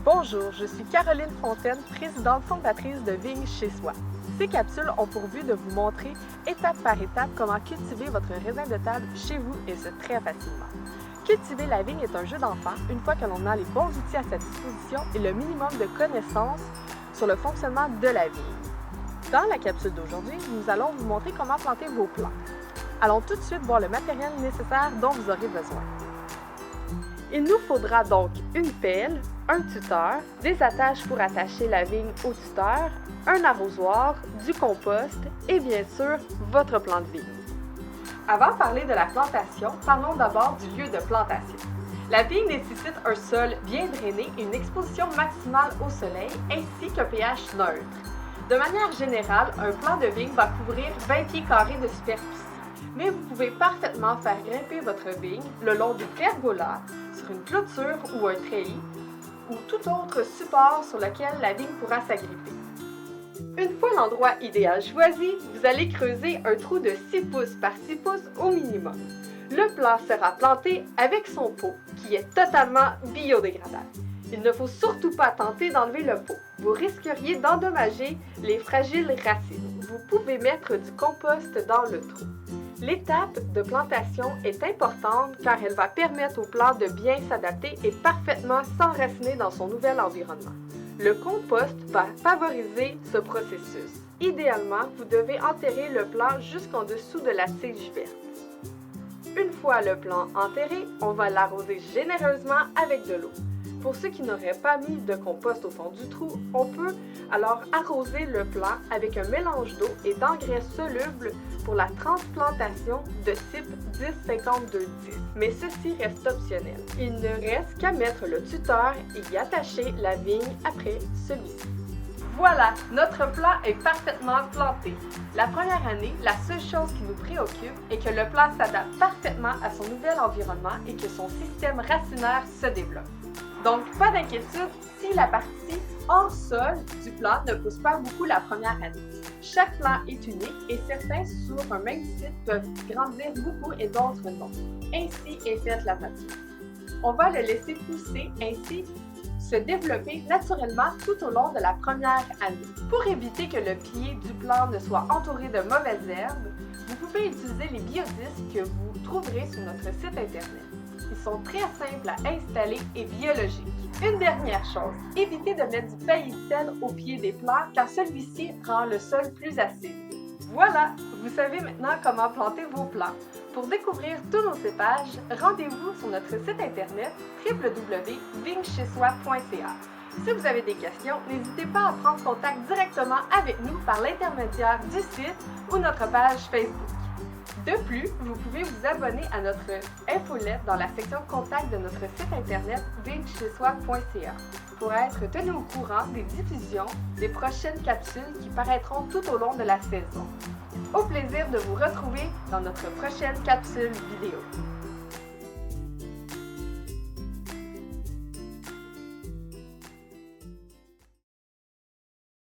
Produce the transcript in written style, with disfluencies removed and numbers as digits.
Bonjour, je suis Caroline Fontaine, présidente fondatrice de Vigne chez soi. Ces capsules ont pour but de vous montrer étape par étape comment cultiver votre raisin de table chez vous et ce très facilement. Cultiver la vigne est un jeu d'enfant une fois que l'on a les bons outils à sa disposition et le minimum de connaissances sur le fonctionnement de la vigne. Dans la capsule d'aujourd'hui, nous allons vous montrer comment planter vos plants. Allons tout de suite voir le matériel nécessaire dont vous aurez besoin. Il nous faudra donc une pelle, un tuteur, des attaches pour attacher la vigne au tuteur, un arrosoir, du compost et bien sûr votre plant de vigne. Avant de parler de la plantation, parlons d'abord du lieu de plantation. La vigne nécessite un sol bien drainé et une exposition maximale au soleil ainsi qu'un pH neutre. De manière générale, un plant de vigne va couvrir 20 pieds carrés de superficie, mais vous pouvez parfaitement faire grimper votre vigne le long d'une pergola, sur une clôture ou un treillis, ou tout autre support sur lequel la vigne pourra s'agripper. Une fois l'endroit idéal choisi, vous allez creuser un trou de 6 pouces par 6 pouces au minimum. Le plant sera planté avec son pot, qui est totalement biodégradable. Il ne faut surtout pas tenter d'enlever le pot. Vous risqueriez d'endommager les fragiles racines. Vous pouvez mettre du compost dans le trou. L'étape de plantation est importante car elle va permettre au plant de bien s'adapter et parfaitement s'enraciner dans son nouvel environnement. Le compost va favoriser ce processus. Idéalement, vous devez enterrer le plant jusqu'en dessous de la tige verte. Une fois le plant enterré, on va l'arroser généreusement avec de l'eau. Pour ceux qui n'auraient pas mis de compost au fond du trou, on peut alors arroser le plant avec un mélange d'eau et d'engrais solubles pour la transplantation de type 10-52-10. Mais ceci reste optionnel. Il ne reste qu'à mettre le tuteur et y attacher la vigne après celui-ci. Voilà, notre plant est parfaitement planté. La première année, la seule chose qui nous préoccupe est que le plant s'adapte parfaitement à son nouvel environnement et que son système racinaire se développe. Donc, pas d'inquiétude si la partie hors sol du plant ne pousse pas beaucoup la première année. Chaque plant est unique et certains sur un même site peuvent grandir beaucoup et d'autres non. Ainsi est faite la nature. On va le laisser pousser ainsi se développer naturellement tout au long de la première année. Pour éviter que le pied du plant ne soit entouré de mauvaises herbes, vous pouvez utiliser les biodisques que vous trouverez sur notre site internet. Ils sont très simples à installer et biologiques. Une dernière chose, évitez de mettre du paillisel au pied des plants car celui-ci rend le sol plus acide. Voilà, vous savez maintenant comment planter vos plants. Pour découvrir tous nos cépages, rendez-vous sur notre site internet www.vignechezdesoi.ca. Si vous avez des questions, n'hésitez pas à prendre contact directement avec nous par l'intermédiaire du site ou notre page Facebook. De plus, vous pouvez vous abonner à notre infolette dans la section Contact de notre site internet vignechezdesoi.ca pour être tenu au courant des diffusions des prochaines capsules qui paraîtront tout au long de la saison. Au plaisir de vous retrouver dans notre prochaine capsule vidéo.